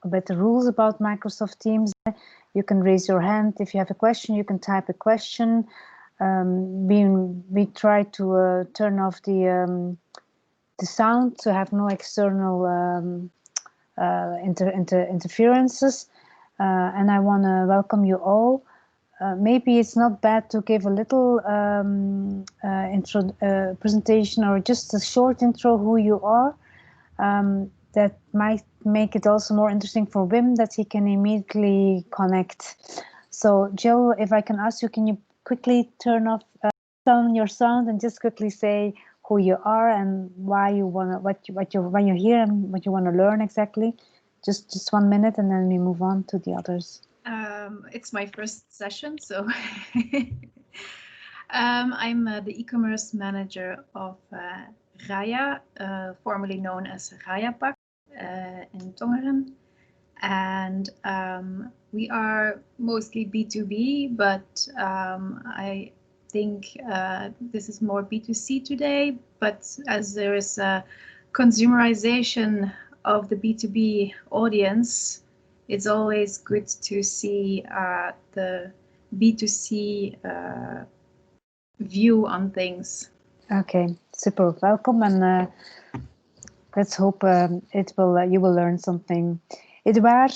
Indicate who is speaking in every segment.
Speaker 1: a bit the rules about Microsoft Teams. You can raise your hand if you have a question. You can type a question. We try to turn off the sound to have no external interferences. And I want to welcome you all. Maybe it's not bad to give a little presentation or just a short intro who you are. That might make it also more interesting for Wim, that he can immediately connect. So Jill, if I can ask you, can you quickly turn off your sound and just quickly say who you are and why you wanna, when you're here and what you want to learn exactly? Just 1 minute, and then we move on to the others.
Speaker 2: It's my first session, so I'm the e-commerce manager of Raya, formerly known as Rayapak in Tongeren. And we are mostly B2B, but I think this is more B2C today. But as there is a consumerization of the B2B audience, it's always good to see the B2C view on things.
Speaker 1: Okay, super, welcome, and let's hope it will. You will learn something. Edouard,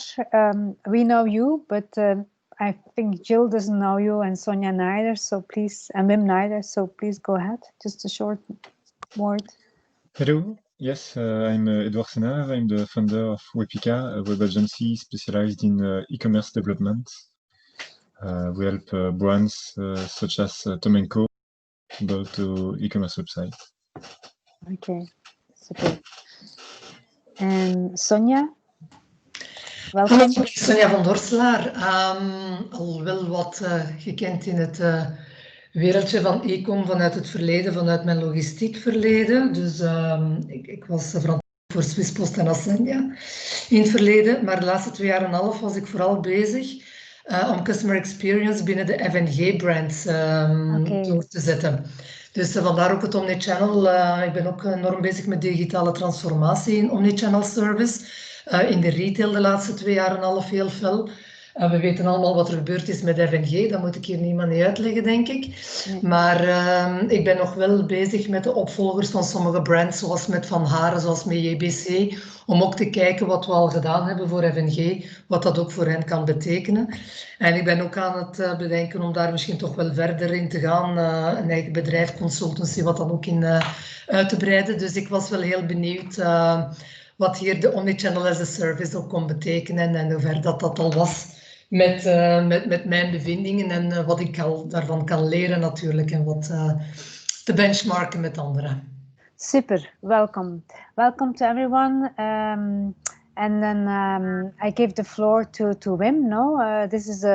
Speaker 1: we know you, but I think Jill doesn't know you, and Sonia neither. So please, and Wim neither. So please go ahead. Just a short word.
Speaker 3: Hello. Yes, I'm Edouard Senard. I'm the founder of Wepika, a web agency specialized in e-commerce development. We help brands such as Tom & Co. build to e-commerce website.
Speaker 1: Okay, super. And Sonia? Welkom.
Speaker 4: Sonia van Dorselaar, al wel wat gekend in het wereldje van e-com vanuit het verleden, vanuit mijn logistiek verleden. Dus ik was verantwoordelijk voor Swisspost en Ascendia in het verleden, maar de laatste 2,5 jaar was ik vooral bezig om customer experience binnen de F&G-brands door te zetten. Dus vandaar ook het Omnichannel. Ik ben ook enorm bezig met digitale transformatie in Omnichannel service. In de retail de laatste 2,5 jaar heel fel. We weten allemaal wat er gebeurd is met F&G, dat moet ik hier niemand niet uitleggen, denk ik. Nee. Maar ik ben nog wel bezig met de opvolgers van sommige brands, zoals met Van Haren, zoals met JBC, om ook te kijken wat we al gedaan hebben voor F&G, wat dat ook voor hen kan betekenen. En ik ben ook aan het bedenken om daar misschien toch wel verder in te gaan, een eigen bedrijf, consultancy, wat dan ook in uit te breiden. Dus ik was wel heel benieuwd wat hier de Omnichannel as a Service ook kon betekenen en hoe ver dat al was met mijn bevindingen en wat ik al daarvan kan leren natuurlijk en wat te benchmarken met anderen.
Speaker 1: Super, welcome. Welcome to everyone. And then I give the floor to Wim. No, this is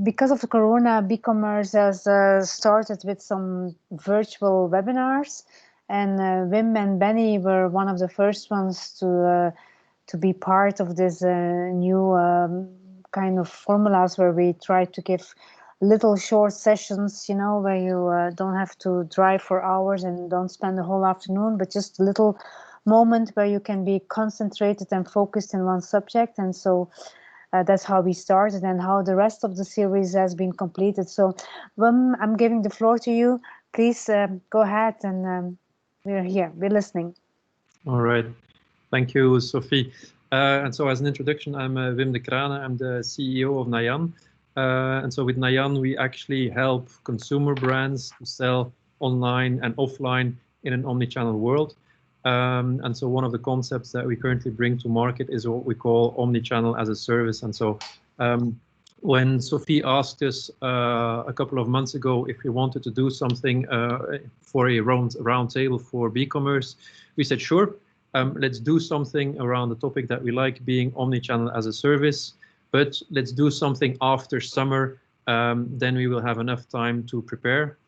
Speaker 1: because of the corona, BeCommerce has started with some virtual webinars. And Wim and Benny were one of the first ones to be part of this new kind of formulas where we try to give little short sessions, you know, where you don't have to drive for hours and don't spend the whole afternoon, but just a little moment where you can be concentrated and focused in one subject. And so that's how we started and how the rest of the series has been completed. So Wim, I'm giving the floor to you. Please go ahead and we're here, we're listening.
Speaker 5: All right, thank you, Sophie. And so as an introduction, I'm Wim de Krane, I'm the CEO of NAYAN. And so with NAYAN, we actually help consumer brands to sell online and offline in an omnichannel world. And so one of the concepts that we currently bring to market is what we call omnichannel as a service. And so when Sophie asked us a couple of months ago if we wanted to do something for a round table for BeCommerce, we said, sure, let's do something around the topic that we like, being omnichannel as a service, but let's do something after summer, then we will have enough time to prepare.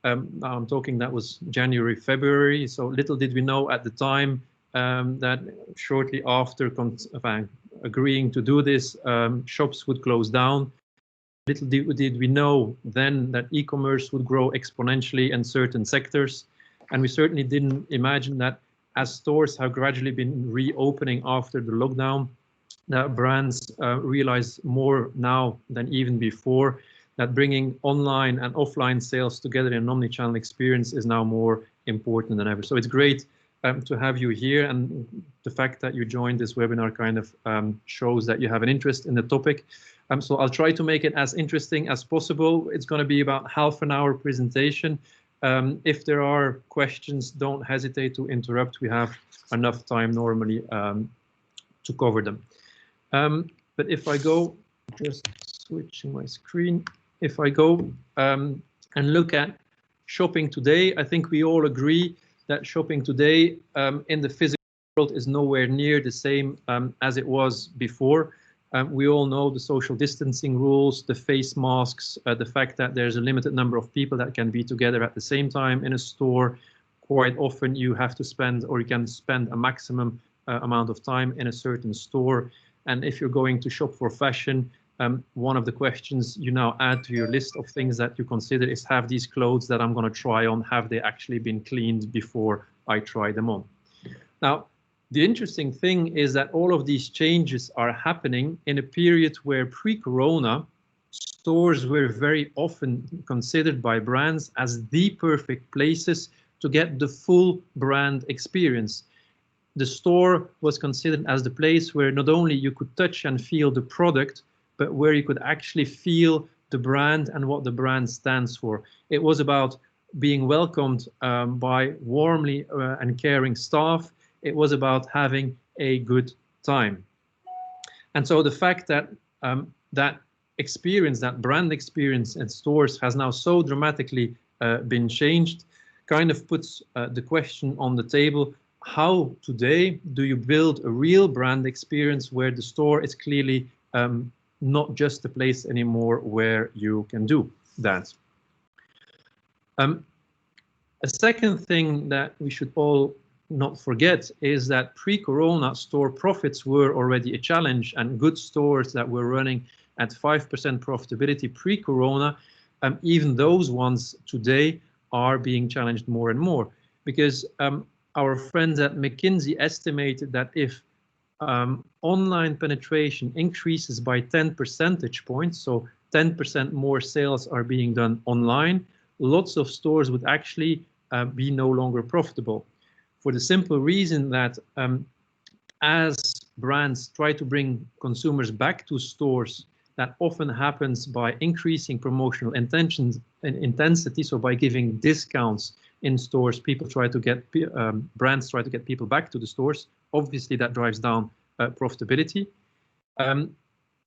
Speaker 5: Now I'm talking that was January, February, so little did we know at the time that shortly after agreeing to do this, shops would close down. Little did we know then that e-commerce would grow exponentially in certain sectors. And we certainly didn't imagine that as stores have gradually been reopening after the lockdown, that brands realize more now than even before that bringing online and offline sales together in an omnichannel experience is now more important than ever. So it's great to have you here, and the fact that you joined this webinar kind of shows that you have an interest in the topic. So I'll try to make it as interesting as possible. It's going to be about half an hour presentation. If there are questions, don't hesitate to interrupt. We have enough time normally to cover them. But if I go, just switching my screen, if I go and look at shopping today, I think we all agree that shopping today in the physical world is nowhere near the same as it was before. We all know the social distancing rules, the face masks, the fact that there's a limited number of people that can be together at the same time in a store. Quite often you have to spend, or you can spend a maximum amount of time in a certain store. And if you're going to shop for fashion, one of the questions you now add to your list of things that you consider is, have these clothes that I'm going to try on, have they actually been cleaned before I try them on? Now, the interesting thing is that all of these changes are happening in a period where pre-corona, stores were very often considered by brands as the perfect places to get the full brand experience. The store was considered as the place where not only you could touch and feel the product, but where you could actually feel the brand and what the brand stands for. It was about being welcomed by warmly and caring staff. It was about having a good time. And so the fact that that experience, that brand experience in stores has now so dramatically been changed, kind of puts the question on the table, how today do you build a real brand experience where the store is clearly not just a place anymore where you can do that? A second thing that we should all not forget is that pre-corona store profits were already a challenge, and good stores that were running at 5% profitability pre-corona, even those ones today are being challenged more and more, because our friends at McKinsey estimated that if online penetration increases by 10 percentage points, so 10% more sales are being done online, lots of stores would actually be no longer profitable. For the simple reason that as brands try to bring consumers back to stores, that often happens by increasing promotional intensity, so by giving discounts in stores, people try to get, brands try to get people back to the stores. Obviously, that drives down profitability.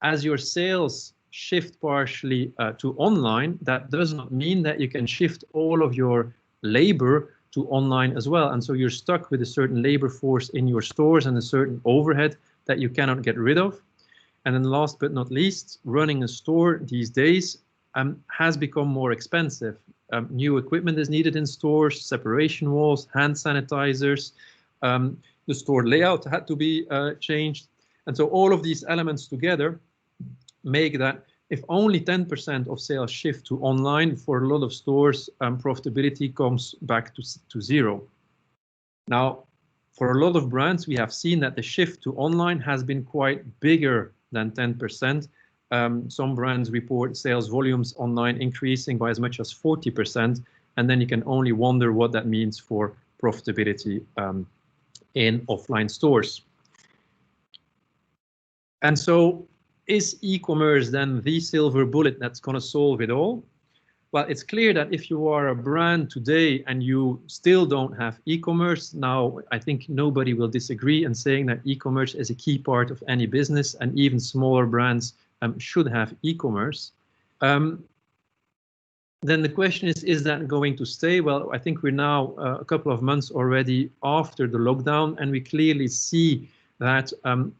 Speaker 5: As your sales shift partially to online, that does not mean that you can shift all of your labor to online as well. And so you're stuck with a certain labor force in your stores and a certain overhead that you cannot get rid of. And then last but not least, running a store these days has become more expensive. New equipment is needed in stores, separation walls, hand sanitizers, the store layout had to be changed. And so all of these elements together make that if only 10% of sales shift to online, for a lot of stores, profitability comes back to zero. Now, for a lot of brands, we have seen that the shift to online has been quite bigger than 10%. Some brands report sales volumes online increasing by as much as 40%, and then you can only wonder what that means for profitability in offline stores. And so, is e-commerce then the silver bullet that's going to solve it all? Well, it's clear that if you are a brand today and you still don't have e-commerce, now I think nobody will disagree in saying that e-commerce is a key part of any business, and even smaller brands should have e-commerce. Then the question is that going to stay? Well, I think we're now a couple of months already after the lockdown, and we clearly see that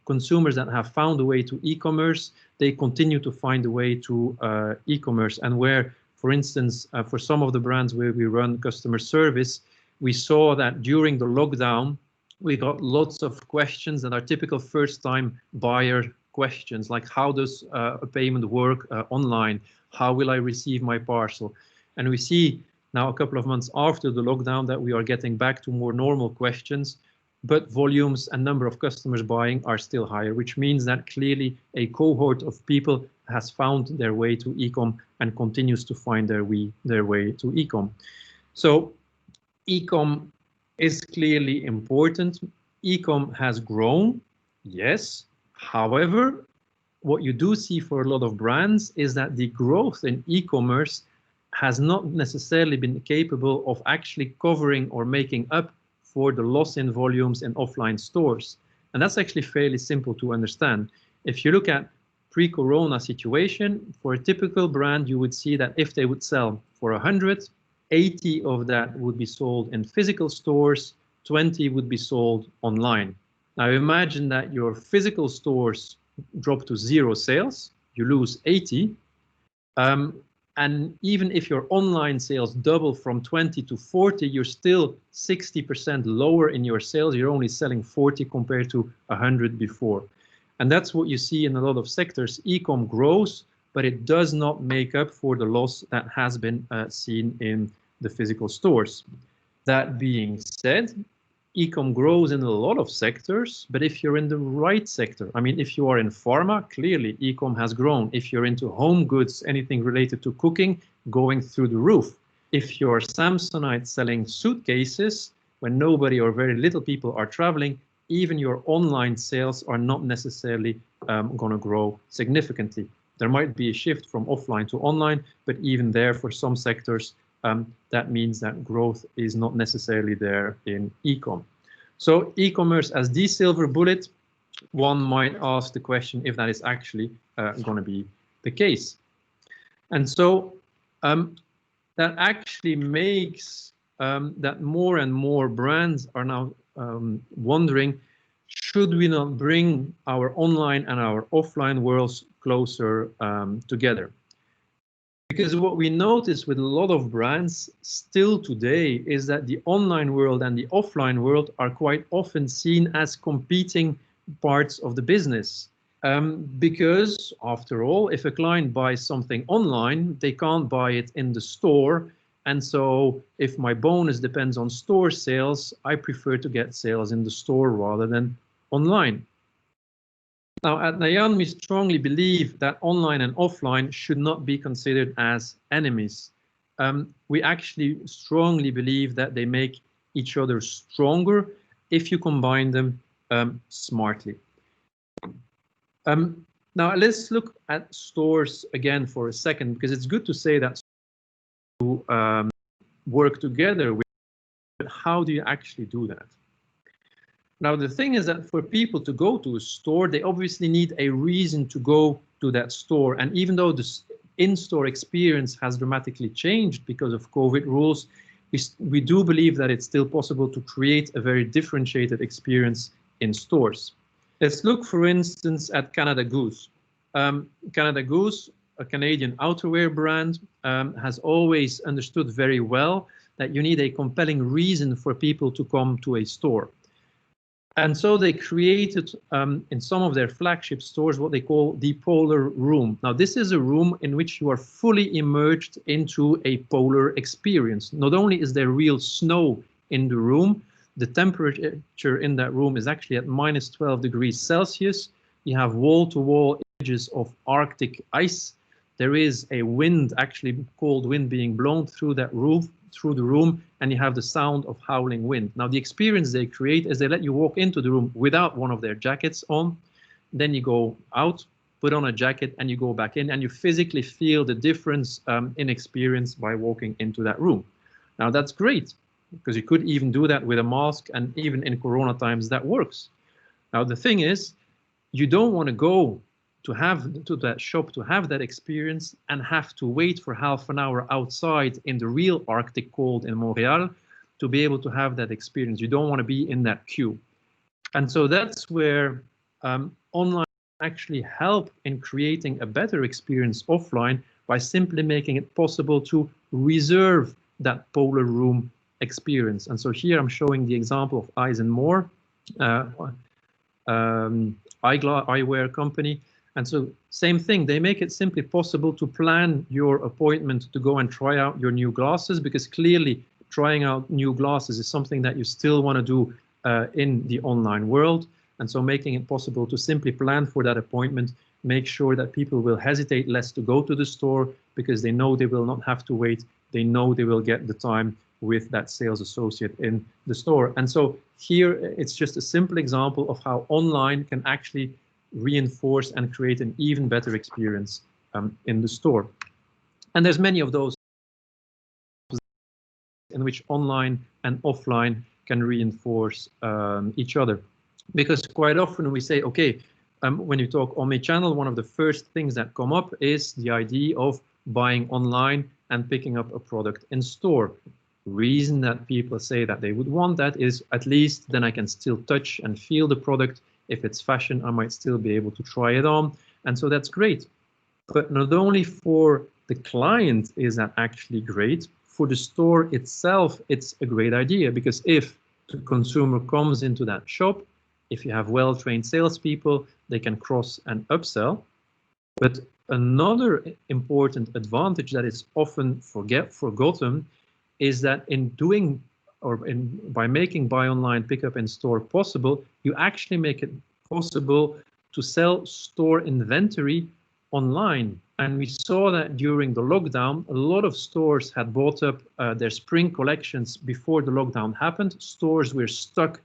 Speaker 5: consumers that have found a way to e-commerce, they continue to find a way to e-commerce. And where, for instance, for some of the brands where we run customer service, we saw that during the lockdown, we got lots of questions that are typical first-time buyer questions, like how does a payment work online? How will I receive my parcel? And we see now a couple of months after the lockdown that we are getting back to more normal questions. but volumes and number of customers buying are still higher, which means that clearly a cohort of people has found their way to e-com and continues to find their way to e-com. So e-com is clearly important. E-com has grown, yes. However, what you do see for a lot of brands is that the growth in e-commerce has not necessarily been capable of actually covering or making up for the loss in volumes in offline stores. And that's actually fairly simple to understand. If you look at pre-corona situation, for a typical brand, you would see that if they would sell for 100, 80 of that would be sold in physical stores, 20 would be sold online. Now imagine that your physical stores drop to 0 sales, you lose 80. And even if your online sales double from 20 to 40, you're still 60% lower in your sales. You're only selling 40 compared to 100 before. And that's what you see in a lot of sectors. E-com grows, but it does not make up for the loss that has been seen in the physical stores. That being said, e-com grows in a lot of sectors, but if you're in the right sector, I mean, if you are in pharma, clearly e-com has grown. If you're into home goods, anything related to cooking, going through the roof. If you're Samsonite selling suitcases, when nobody or very little people are traveling, even your online sales are not necessarily going to grow significantly. There might be a shift from offline to online, but even there for some sectors, that means that growth is not necessarily there in e-com. So e-commerce as the silver bullet, one might ask the question if that is actually going to be the case. And so that actually makes that more and more brands are now wondering, should we not bring our online and our offline worlds closer together? Because what we notice with a lot of brands still today is that the online world and the offline world are quite often seen as competing parts of the business. Because after all, if a client buys something online, they can't buy it in the store. And so if my bonus depends on store sales, I prefer to get sales in the store rather than online. Now, at NAYAN, we strongly believe that online and offline should not be considered as enemies. We actually strongly believe that they make each other stronger if you combine them smartly. Now, let's look at stores again for a second, because it's good to say that to work together with, but how do you actually do that? Now, the thing is that for people to go to a store, they obviously need a reason to go to that store. And even though the in-store experience has dramatically changed because of COVID rules, we do believe that it's still possible to create a very differentiated experience in stores. Let's look, for instance, at Canada Goose. Canada Goose, a Canadian outerwear brand, has always understood very well that you need a compelling reason for people to come to a store. And so they created in some of their flagship stores what they call the polar room. Now, this is a room in which you are fully immersed into a polar experience. Not only is there real snow in the room, the temperature in that room is actually at -12 degrees Celsius. You have wall-to-wall images of Arctic ice. There is a wind, actually cold wind, being blown through that roof, through the room, and you have the sound of howling wind. Now, the experience they create is they let you walk into the room without one of their jackets on. Then you go out, put on a jacket, and you go back in, and you physically feel the difference in experience by walking into that room. Now, that's great, because you could even do that with a mask, and even in Corona times, that works. Now, the thing is, you don't want to go to that shop to have that experience and have to wait for half an hour outside in the real Arctic cold in Montreal to be able to have that experience. You don't want to be in that queue. And so that's where online actually help in creating a better experience offline by simply making it possible to reserve that polar room experience. And so here I'm showing the example of Eyes and More, eyewear company. And so same thing, they make it simply possible to plan your appointment to go and try out your new glasses, because clearly trying out new glasses is something that you still want to do in the online world. And so making it possible to simply plan for that appointment, make sure that people will hesitate less to go to the store because they know they will not have to wait. They know they will get the time with that sales associate in the store. And so here it's just a simple example of how online can actually reinforce and create an even better experience in the store. And there's many of those in which online and offline can reinforce each other. Because quite often we say, okay, when you talk omnichannel, one of the first things that come up is the idea of buying online and picking up a product in store. Reason that people say that they would want that is at least then I can still touch and feel the product. If it's fashion, I might still be able to try it on. And so that's great. But not only for the client is that actually great, for the store itself, it's a great idea, because if the consumer comes into that shop, if you have well-trained salespeople, they can cross and upsell. But another important advantage that is often forgotten is that in doing by making buy online, pick up in store possible, you actually make it possible to sell store inventory online. And we saw that during the lockdown, a lot of stores had bought up their spring collections before the lockdown happened. Stores were stuck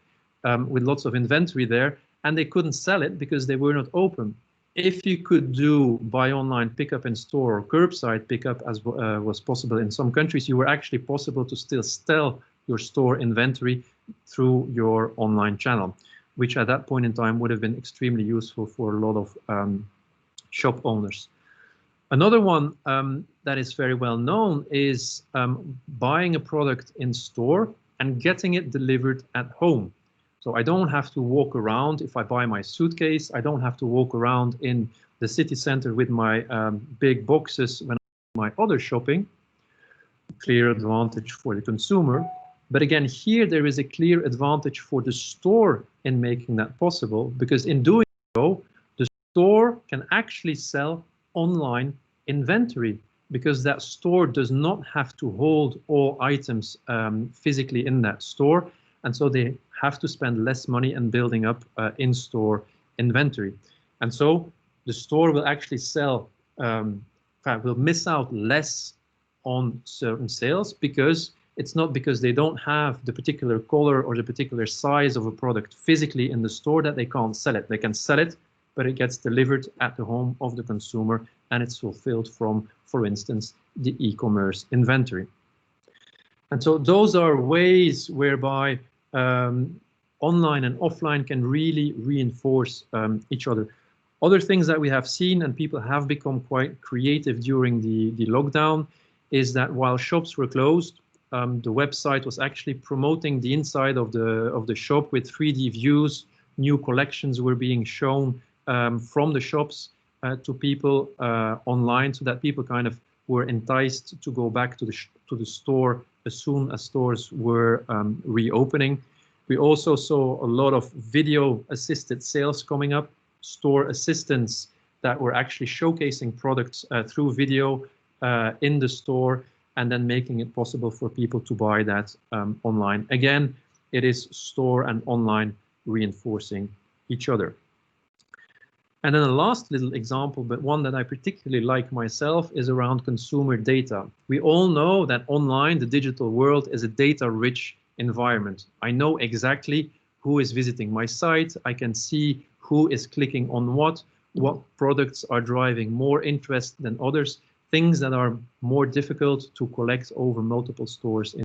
Speaker 5: with lots of inventory there, and they couldn't sell it because they were not open. If you could do buy online, pick up in store, or curbside pickup, as was possible in some countries, you were actually possible to still sell your store inventory through your online channel, which at that point in time would have been extremely useful for a lot of shop owners. Another one that is very well known is buying a product in store and getting it delivered at home. So I don't have to walk around. If I buy my suitcase, I don't have to walk around in the city center with my big boxes when I do my other shopping. Clear advantage for the consumer. But again, here there is a clear advantage for the store in making that possible, because in doing so, the store can actually sell online inventory, because that store does not have to hold all items physically in that store. And so they have to spend less money in building up in-store inventory. And so the store will actually sell, will miss out less on certain sales, because it's not because they don't have the particular color or the particular size of a product physically in the store that they can't sell it. They can sell it, but it gets delivered at the home of the consumer, and it's fulfilled from, for instance, the e-commerce inventory. And so those are ways whereby online and offline can really reinforce each other. Other things that we have seen, and people have become quite creative during the lockdown, is that while shops were closed, the website was actually promoting the inside of the shop with 3D views. New collections were being shown from the shops to people online, so that people kind of were enticed to go back to the store as soon as stores were reopening. We also saw a lot of video assisted sales coming up, store assistants that were actually showcasing products through video in the store, and then making it possible for people to buy that online. Again, it is store and online reinforcing each other. And then the last little example, but one that I particularly like myself, is around consumer data. We all know that online, the digital world, is a data-rich environment. I know exactly who is visiting my site. I can see who is clicking on what products are driving more interest than others, things that are more difficult to collect over multiple stores.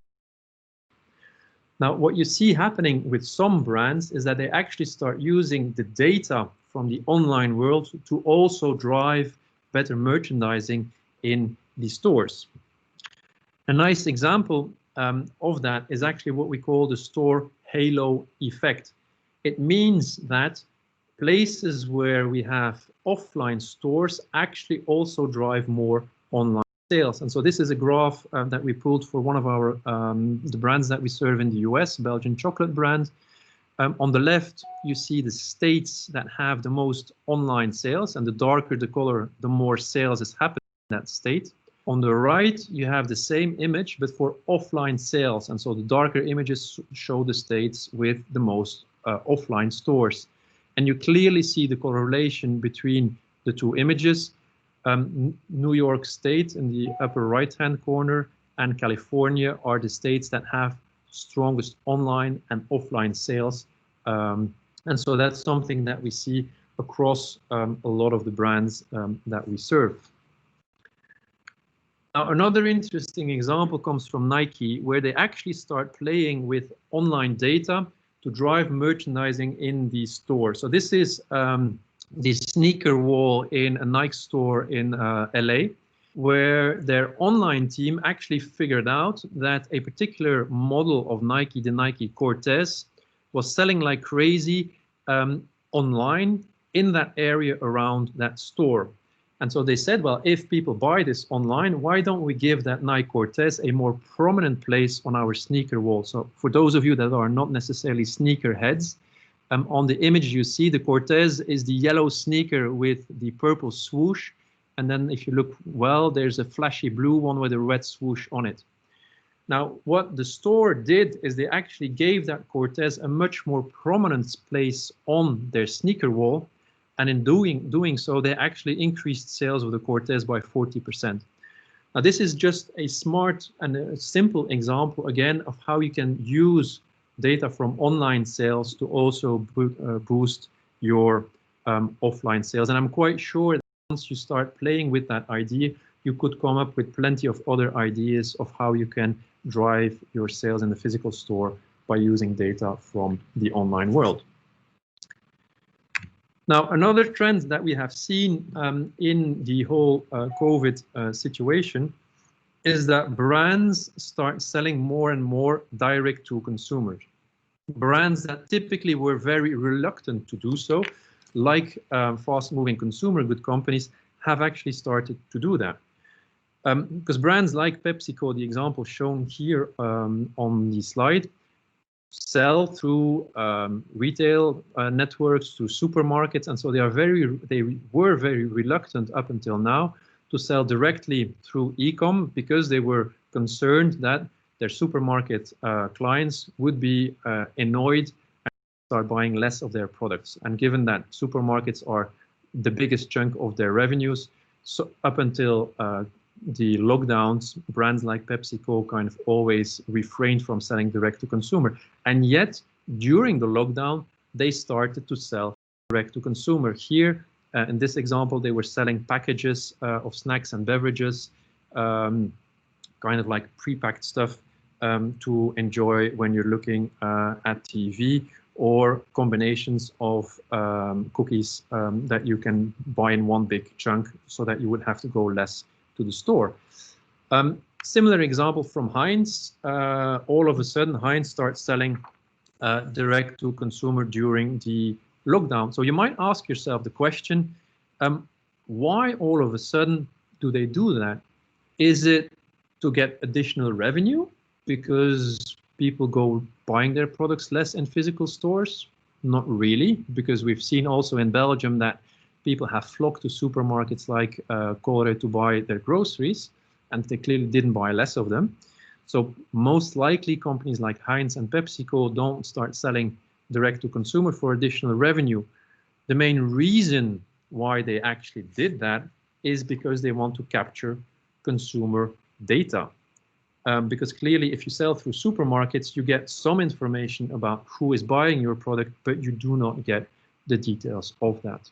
Speaker 5: Now, what you see happening with some brands is that they actually start using the data from the online world to also drive better merchandising in the stores. A nice example of that is actually what we call the store halo effect. It means that places where we have offline stores actually also drive more online sales. And so this is a graph that we pulled for one of our the brands that we serve in the US, Belgian chocolate brand. On the left, you see the states that have the most online sales, and the darker the color, the more sales is happening in that state. On the right, you have the same image, but for offline sales. And so the darker images show the states with the most offline stores. And you clearly see the correlation between the two images. New York State in the upper right-hand corner and California are the states that have strongest online and offline sales. And so that's something that we see across a lot of the brands that we serve. Now, another interesting example comes from Nike, where they actually start playing with online data to drive merchandising in the store. So this is the sneaker wall in a Nike store in LA, where their online team actually figured out that a particular model of Nike, the Nike Cortez, was selling like crazy online in that area around that store. And so they said, well, if people buy this online, why don't we give that Nike Cortez a more prominent place on our sneaker wall? So for those of you that are not necessarily sneaker heads, on the image you see the Cortez is the yellow sneaker with the purple swoosh. And then if you look well, there's a flashy blue one with a red swoosh on it. Now, what the store did is they actually gave that Cortez a much more prominent place on their sneaker wall. And in doing so, they actually increased sales of the Cortez by 40%. Now, this is just a smart and a simple example, again, of how you can use data from online sales to also boost your offline sales. And I'm quite sure that once you start playing with that idea, you could come up with plenty of other ideas of how you can drive your sales in the physical store by using data from the online world. Now, another trend that we have seen in the whole COVID situation is that brands start selling more and more direct to consumers. Brands that typically were very reluctant to do so, like fast-moving consumer good companies, have actually started to do that. Because brands like PepsiCo, the example shown here on the slide, sell through retail networks, to supermarkets, and so they were very reluctant up until now to sell directly through e-com because they were concerned that their supermarket clients would be annoyed and start buying less of their products. And given that supermarkets are the biggest chunk of their revenues, so up until the lockdowns, brands like PepsiCo kind of always refrained from selling direct to consumer. And yet, during the lockdown, they started to sell direct to consumer. Here, in this example, they were selling packages of snacks and beverages, kind of like pre-packed stuff to enjoy when you're looking at TV, or combinations of cookies that you can buy in one big chunk so that you would have to go less to the store. Similar example from Heinz. All of a sudden, Heinz starts selling direct to consumer during the lockdown. So you might ask yourself the question, why all of a sudden do they do that? Is it to get additional revenue because people go buying their products less in physical stores? Not really, because we've seen also in Belgium that people have flocked to supermarkets like Colruyt to buy their groceries, and they clearly didn't buy less of them. So most likely companies like Heinz and PepsiCo don't start selling direct to consumer for additional revenue. The main reason why they actually did that is because they want to capture consumer data. Because clearly if you sell through supermarkets, you get some information about who is buying your product, but you do not get the details of that.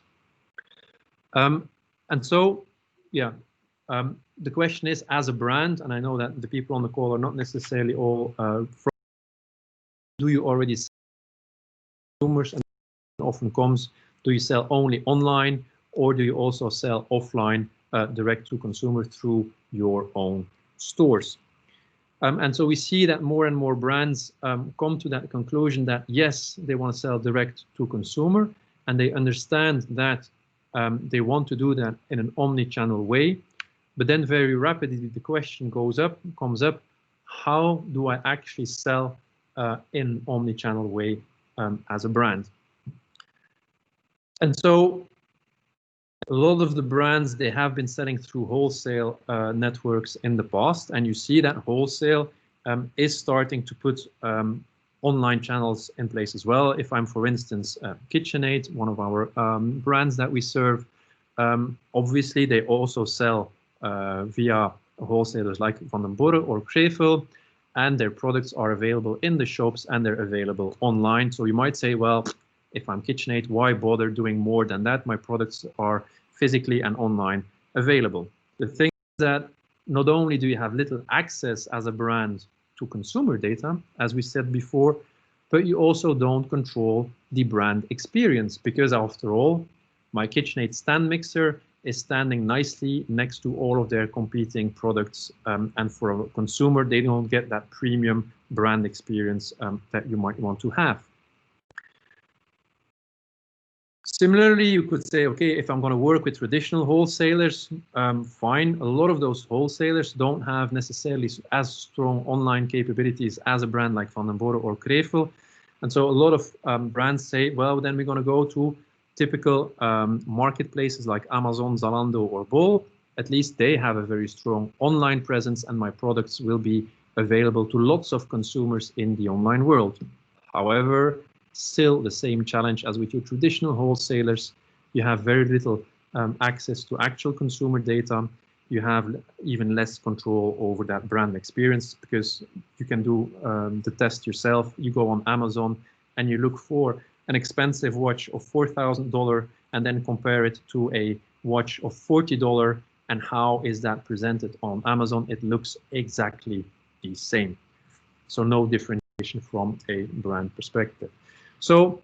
Speaker 5: And so, yeah, the question is, as a brand, and I know that the people on the call are not necessarily all from, do you already sell consumers? And often comes, do you sell only online, or do you also sell offline direct to consumer through your own stores? And so we see that more and more brands come to that conclusion that yes, they want to sell direct to consumer, and they understand that they want to do that in an omni-channel way. But then very rapidly the question comes up, how do I actually sell in an omni-channel way as a brand? And so A lot of the brands, they have been selling through wholesale networks in the past, and you see that wholesale is starting to put online channels in place as well. If I'm, for instance, KitchenAid, one of our brands that we serve, obviously they also sell via wholesalers like Van den Borre or Krevel, and their products are available in the shops and they're available online. So you might say, well, if I'm KitchenAid, why bother doing more than that? My products are physically and online available. The thing is that not only do you have little access as a brand to consumer data, as we said before, but you also don't control the brand experience, because after all, my KitchenAid stand mixer is standing nicely next to all of their competing products, and for a consumer, they don't get that premium brand experience that you might want to have. Similarly, you could say, okay, if I'm going to work with traditional wholesalers, fine. A lot of those wholesalers don't have necessarily as strong online capabilities as a brand like Van den Borre or Krevel. And so a lot of brands say, well, then we're going to go to typical marketplaces like Amazon, Zalando, or Bol. At least they have a very strong online presence, and my products will be available to lots of consumers in the online world. However, still the same challenge as with your traditional wholesalers. You have very little access to actual consumer data. You have even less control over that brand experience, because you can do the test yourself. You go on Amazon and you look for an expensive watch of $4,000 and then compare it to a watch of $40. And how is that presented on Amazon? It looks exactly the same. So no differentiation from a brand perspective. So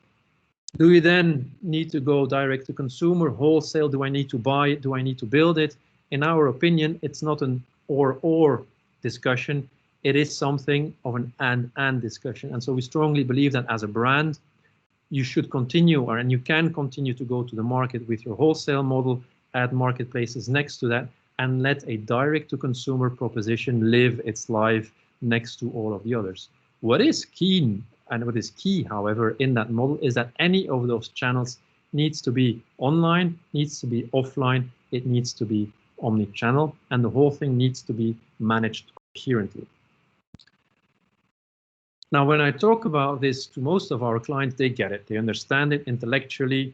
Speaker 5: do we then need to go direct to consumer, wholesale? Do I need to buy it? Do I need to build it? In our opinion, it's not an or discussion. It is something of an and discussion. And so we strongly believe that as a brand, you should continue, and you can continue to go to the market with your wholesale model, add marketplaces next to that, and let a direct to consumer proposition live its life next to all of the others. What is key, and what is key, however, in that model is that any of those channels needs to be online, needs to be offline, it needs to be omni-channel, and the whole thing needs to be managed coherently. Now, when I talk about this to most of our clients, they get it, they understand it intellectually,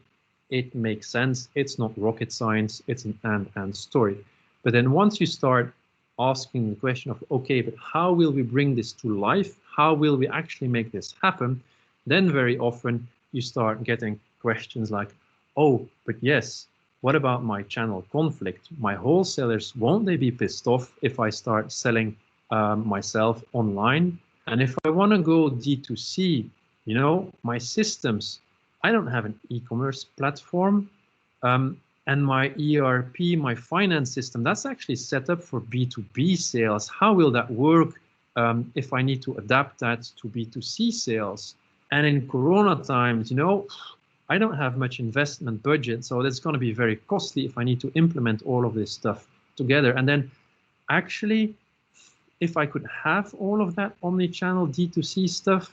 Speaker 5: it makes sense, it's not rocket science, it's an and story. But then once you start asking the question of, okay, but how will we bring this to life? How will we actually make this happen? Then very often you start getting questions like, oh, but yes, what about my channel conflict? My wholesalers, won't they be pissed off if I start selling myself online? And if I want to go D2C, you know, my systems, I don't have an e-commerce platform. And my ERP, my finance system, that's actually set up for B2B sales. How will that work if I need to adapt that to B2C sales? And in Corona times, you know, I don't have much investment budget, so that's going to be very costly if I need to implement all of this stuff together. And then actually, if I could have all of that omni-channel D2C stuff,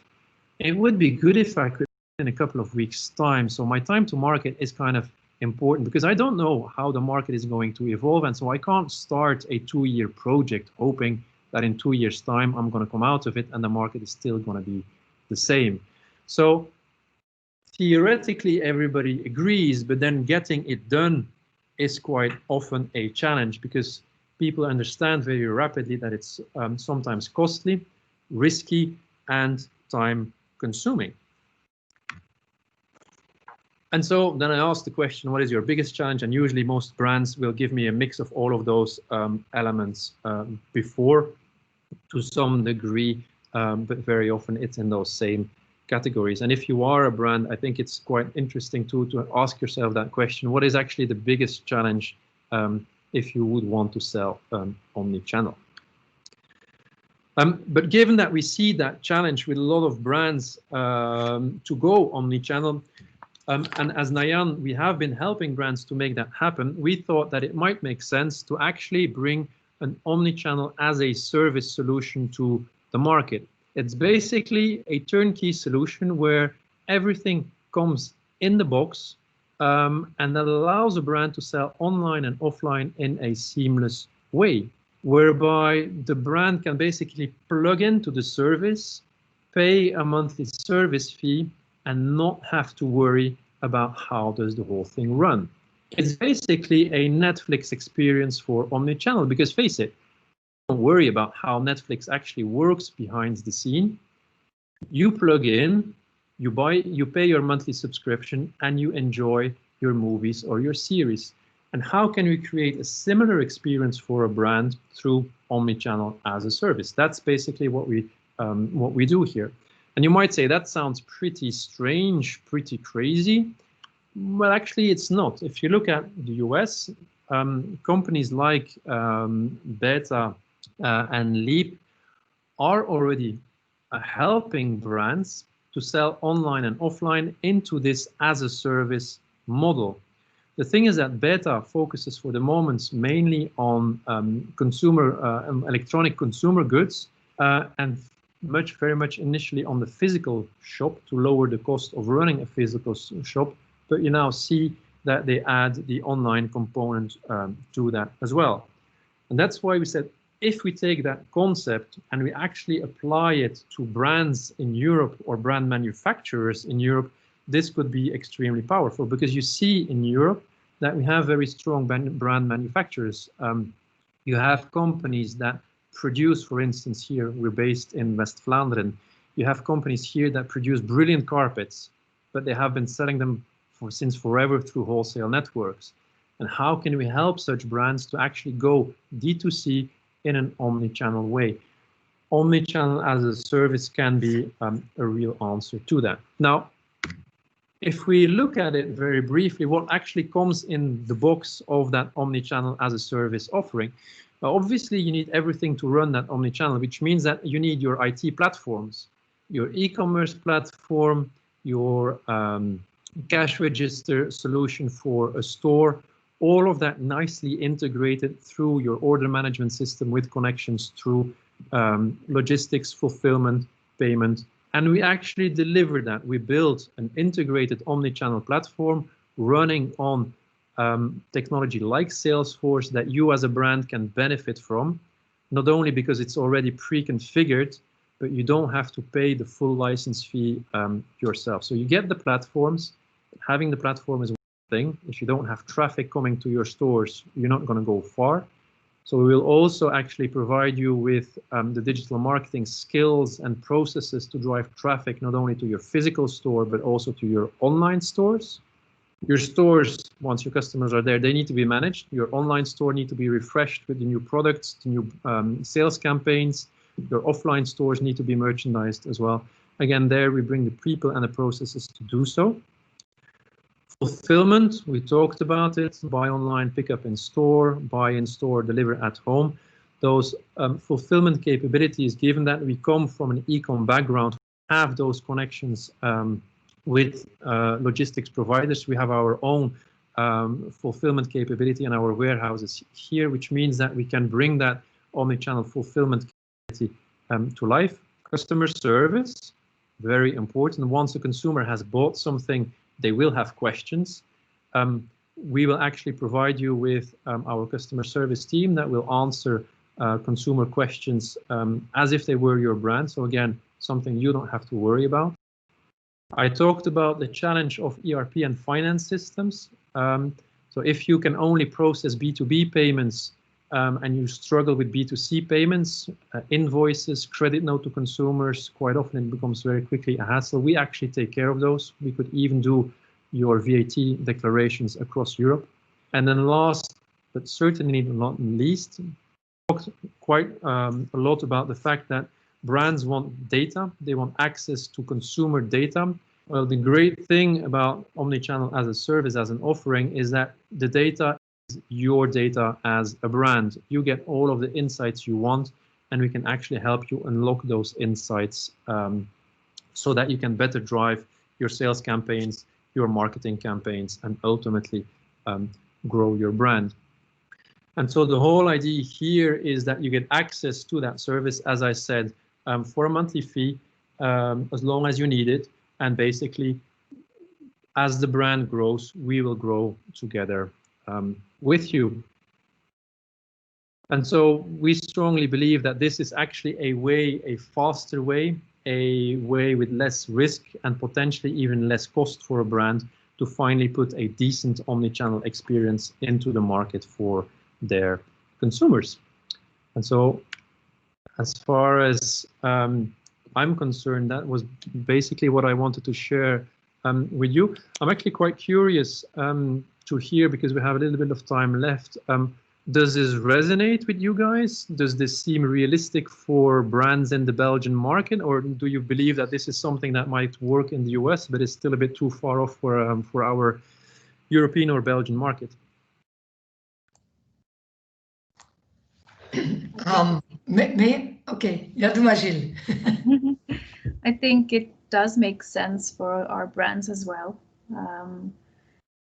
Speaker 5: it would be good if I could in a couple of weeks' time. So my time to market is kind of important, because I don't know how the market is going to evolve, and so I can't start a 2-year project hoping that in 2 years' time I'm going to come out of it and the market is still going to be the same. So theoretically everybody agrees, but then getting it done is quite often a challenge, because people understand very rapidly that it's sometimes costly, risky, and time consuming. And so then I asked the question, what is your biggest challenge? And usually most brands will give me a mix of all of those elements before, to some degree, but very often it's in those same categories. And if you are a brand, I think it's quite interesting to ask yourself that question. What is actually the biggest challenge if you would want to sell omni-channel? But given that we see that challenge with a lot of brands to go omni-channel, and as NAYAN, we have been helping brands to make that happen, we thought that it might make sense to actually bring an omni-channel as a service solution to the market. It's basically a turnkey solution where everything comes in the box, and that allows a brand to sell online and offline in a seamless way, whereby the brand can basically plug into the service, pay a monthly service fee, and not have to worry about how does the whole thing run. It's basically a Netflix experience for omnichannel, because face it, don't worry about how Netflix actually works behind the scene. You plug in, you pay your monthly subscription, and you enjoy your movies or your series. And how can we create a similar experience for a brand through omnichannel as a service? That's basically what we do here. And you might say that sounds pretty strange, pretty crazy. Well, actually, it's not. If you look at the US, companies like Beta and Leap are already helping brands to sell online and offline into this as a service model. The thing is that Beta focuses for the moment mainly on electronic consumer goods and very much initially on the physical shop to lower the cost of running a physical shop. But you now see that they add the online component to that as well. And that's why we said, if we take that concept and we actually apply it to brands in Europe or brand manufacturers in Europe, this could be extremely powerful, because you see in Europe that we have very strong brand manufacturers. You have companies that produce, for instance, here we're based in West Vlaanderen. You have companies here that produce brilliant carpets, but they have been selling them since forever through wholesale networks. And how can we help such brands to actually go D2C in an omni-channel way? Omni-channel as a service can be a real answer to that. Now, if we look at it very briefly, what actually comes in the box of that omni-channel as a service offering? Obviously, you need everything to run that omni-channel, which means that you need your IT platforms, your e-commerce platform, your cash register solution for a store, all of that nicely integrated through your order management system with connections through logistics, fulfillment, payment. And we actually deliver that. We built an integrated omni-channel platform running on technology like Salesforce that you as a brand can benefit from, not only because it's already pre-configured, but you don't have to pay the full license fee yourself. So you get the platforms. Having the platform is one thing. If you don't have traffic coming to your stores, you're not going to go far. So we will also actually provide you with the digital marketing skills and processes to drive traffic not only to your physical store, but also to your online stores. Your stores, once your customers are there, they need to be managed. Your online store need to be refreshed with the new products, the new sales campaigns. Your offline stores need to be merchandised as well. Again, there we bring the people and the processes to do so. Fulfillment, we talked about it, buy online, pick up in store, buy in store, deliver at home. Those fulfillment capabilities, given that we come from an e-com background, have those connections with logistics providers. We have our own fulfillment capability in our warehouses here, which means that we can bring that omnichannel fulfillment capability to life. Customer service, very important. Once a consumer has bought something, they will have questions. We will actually provide you with our customer service team that will answer consumer questions as if they were your brand. So again, something you don't have to worry about. I talked about the challenge of ERP and finance systems. So if you can only process B2B payments and you struggle with B2C payments, invoices, credit note to consumers, quite often it becomes very quickly a hassle. We actually take care of those. We could even do your VAT declarations across Europe. And then last, but certainly not least, talked quite a lot about the fact that brands want data. They want access to consumer data. Well, the great thing about omnichannel as a service, as an offering, is that the data is your data as a brand. You get all of the insights you want, and we can actually help you unlock those insights so that you can better drive your sales campaigns, your marketing campaigns, and ultimately grow your brand. And so the whole idea here is that you get access to that service, as I said, for a monthly fee, as long as you need it. And basically, as the brand grows, we will grow together with you. And so we strongly believe that this is actually a faster way, a way with less risk and potentially even less cost for a brand to finally put a decent omnichannel experience into the market for their consumers. And so as far as I'm concerned, that was basically what I wanted to share with you. I'm actually quite curious to hear, because we have a little bit of time left. Does this resonate with you guys? Does this seem realistic for brands in the Belgian market, or do you believe that this is something that might work in the US, but is still a bit too far off for our European or Belgian market?
Speaker 4: Okay, ja, doe maar, Gilles.
Speaker 2: I think it does make sense for our brands as well.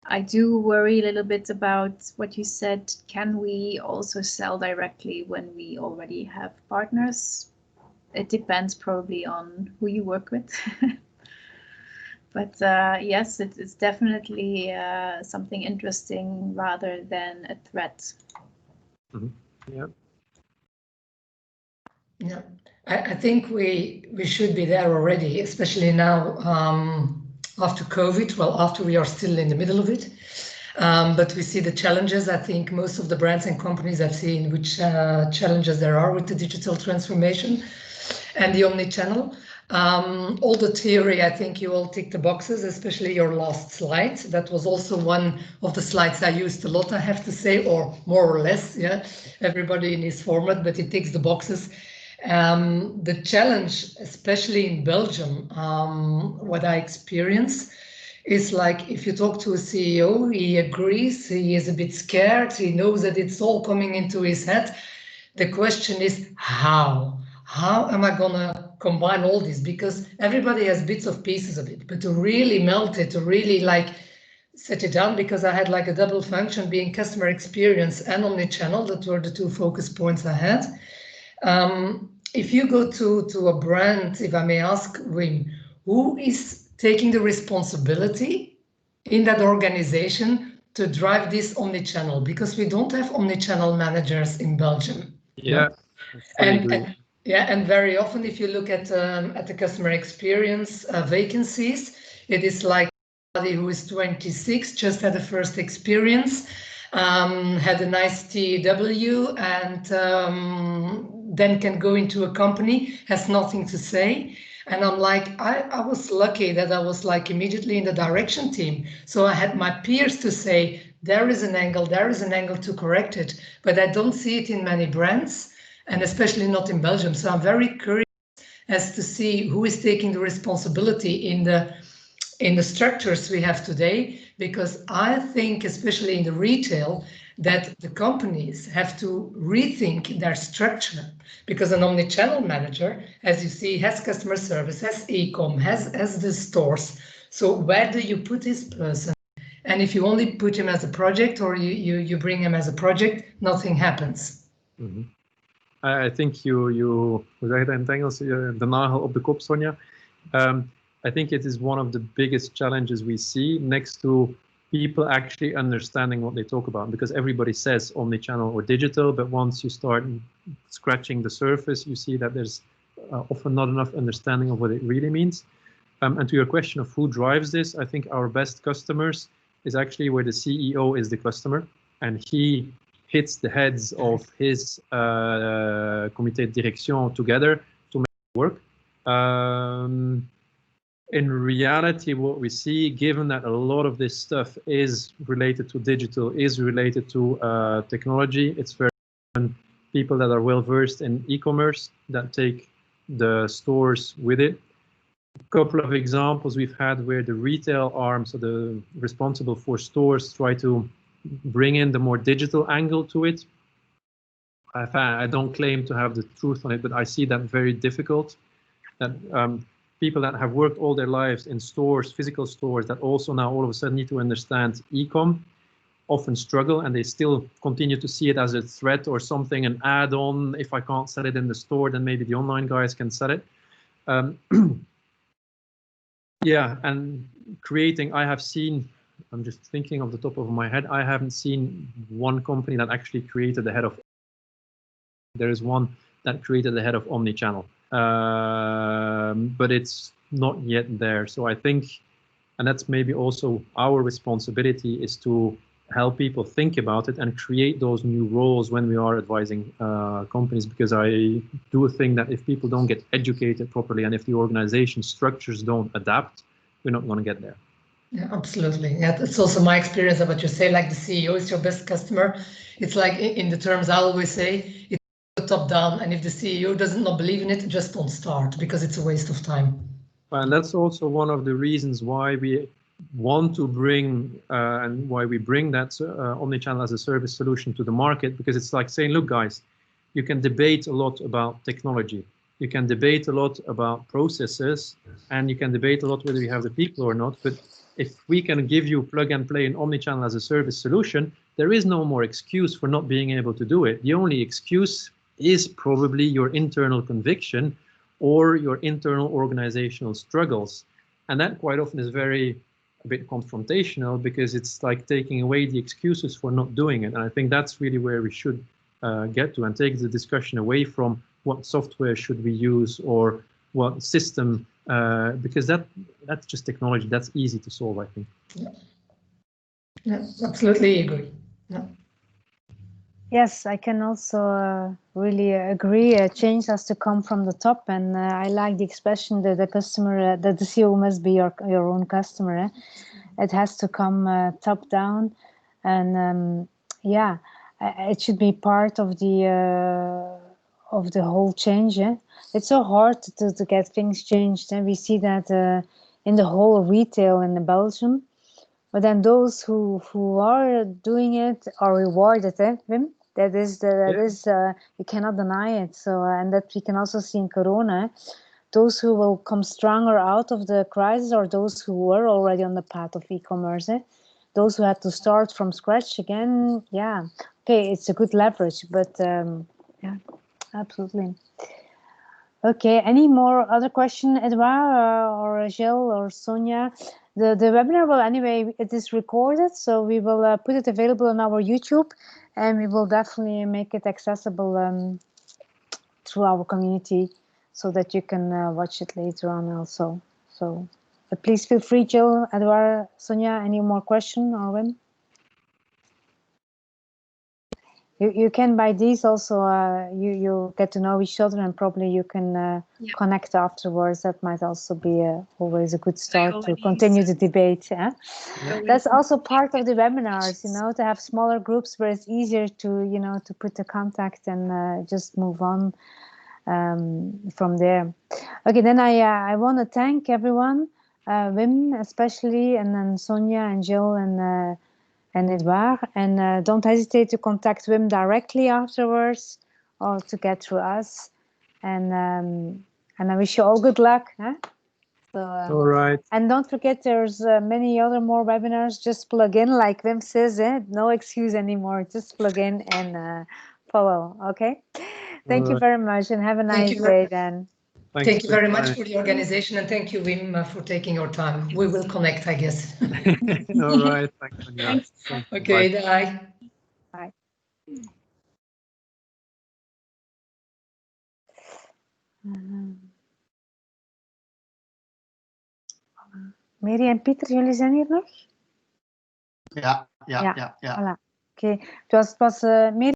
Speaker 2: I do worry a little bit about what you said. Can we also sell directly when we already have partners? It depends probably on who you work with. But yes, it's definitely something interesting rather than a threat.
Speaker 5: Mm-hmm. Yeah.
Speaker 4: Yeah, I think we should be there already, especially now after COVID. Well, after we are still in the middle of it, but we see the challenges. I think most of the brands and companies have seen which challenges there are with the digital transformation and the omnichannel. All the theory, I think you all tick the boxes, especially your last slide. That was also one of the slides I used a lot, I have to say, or more or less, yeah, everybody in his format, but it ticks the boxes. The challenge, especially in Belgium, what I experience is like, if you talk to a CEO, he agrees, he is a bit scared, he knows that it's all coming into his head. The question is how? How am I gonna combine all this? Because everybody has bits of pieces of it, but to really melt it, to really like set it down, because I had like a double function being customer experience and omnichannel, that were the two focus points I had. If you go to a brand, if I may ask, Wim, who is taking the responsibility in that organization to drive this omnichannel? Because we don't have omnichannel managers in Belgium.
Speaker 5: Yeah,
Speaker 4: and very often, if you look at the customer experience vacancies, it is like somebody who is 26, just had a first experience, had a nice TW, and then can go into a company, has nothing to say. And I'm like, I was lucky that I was like immediately in the direction team. So I had my peers to say, there is an angle to correct it. But I don't see it in many brands, and especially not in Belgium. So I'm very curious as to see who is taking the responsibility in the structures we have today, because I think, especially in the retail, that the companies have to rethink their structure, because an omnichannel manager, as you see, has customer service, has e-com, has the stores. So where do you put this person? And if you only put him as a project, or you bring him as a project, nothing happens.
Speaker 5: Mm-hmm. I think you hoe zeg je dat in het Engels, de nagel op de kop, Sonja. I think it is one of the biggest challenges we see, next to people actually understanding what they talk about, because everybody says omnichannel or digital, but once you start scratching the surface, you see that there's often not enough understanding of what it really means. And to your question of who drives this, I think our best customers is actually where the CEO is the customer, and he hits the heads of his comité de direction together to make it work. In reality, what we see, given that a lot of this stuff is related to digital, is related to technology, it's very often people that are well versed in e-commerce that take the stores with it. A couple of examples we've had where the retail arm, so the responsible for stores, try to bring in the more digital angle to it. I don't claim to have the truth on it, but I see that very difficult. That people that have worked all their lives in stores, physical stores, that also now all of a sudden need to understand e-com, often struggle, and they still continue to see it as a threat or something, an add-on. If I can't sell it in the store, then maybe the online guys can sell it. Yeah, and I have seen, I'm just thinking off the top of my head, I haven't seen one company that actually created the head of. There is one that created the head of Omnichannel, but it's not yet there. So I think, and that's maybe also our responsibility, is to help people think about it and create those new roles when we are advising companies, because I do think that if people don't get educated properly and if the organization structures don't adapt, we're not going to get there.
Speaker 4: Yeah, absolutely. Yeah, that's also my experience of what you say, like the CEO is your best customer. It's like in the terms I always say, it's top down, and if the CEO doesn't not believe in it, just don't start, because it's a waste of time.
Speaker 5: And that's also one of the reasons why we want to bring and why we bring that Omnichannel as a service solution to the market, because it's like saying, look guys, you can debate a lot about technology, you can debate a lot about processes, and you can debate a lot whether you have the people or not, but if we can give you plug and play an Omnichannel as a service solution, there is no more excuse for not being able to do it. The only excuse is probably your internal conviction or your internal organizational struggles. And that quite often is a bit confrontational, because it's like taking away the excuses for not doing it. And I think that's really where we should get to, and take the discussion away from what software should we use or what system, because that's just technology. That's easy to solve, I think.
Speaker 4: Yeah, absolutely agree. Yeah.
Speaker 1: Yes, I can also really agree. Change has to come from the top, and I like the expression that the customer, that the CEO must be your own customer. It has to come top down, and yeah, it should be part of the whole change. It's so hard to get things changed, and we see that in the whole retail in Belgium. But then those who are doing it are rewarded, Wim? That is you cannot deny it. So and that we can also see in Corona, those who will come stronger out of the crisis are those who were already on the path of e-commerce. Those who had to start from scratch again, yeah, okay, it's a good leverage, but yeah, absolutely. Okay, any more other question, Edouard or Gilles or Sonia? The webinar will anyway, it is recorded, so we will put it available on our YouTube, and we will definitely make it accessible through our community, so that you can watch it later on also. So, but please feel free, Jill, Edouard, Sonia, any more question or Wim? You can by these also, you get to know each other, and probably you can connect afterwards. That might also be always a good start to continue the debate. Yeah? That's also part of the webinars, to have smaller groups where it's easier to, to put the contact and just move on from there. Okay, then I want to thank everyone, Wim especially, and then Sonia and Jill and Edouard, and don't hesitate to contact Wim directly afterwards or to get through us, and I wish you all good luck. So,
Speaker 5: all right,
Speaker 1: and don't forget there's many other more webinars. Just plug in, like Wim says, no excuse anymore, just plug in and follow. Okay, thank you very much, and have a nice day then.
Speaker 4: Thank you very much for the organization, and thank you, Wim, for taking your time. We will connect, I guess.
Speaker 5: All right. Thanks.
Speaker 4: Okay, bye.
Speaker 1: Bye. Mary en Pieter, jullie zijn hier nog?
Speaker 6: Ja.
Speaker 1: Voilà. Oké. Het was Mary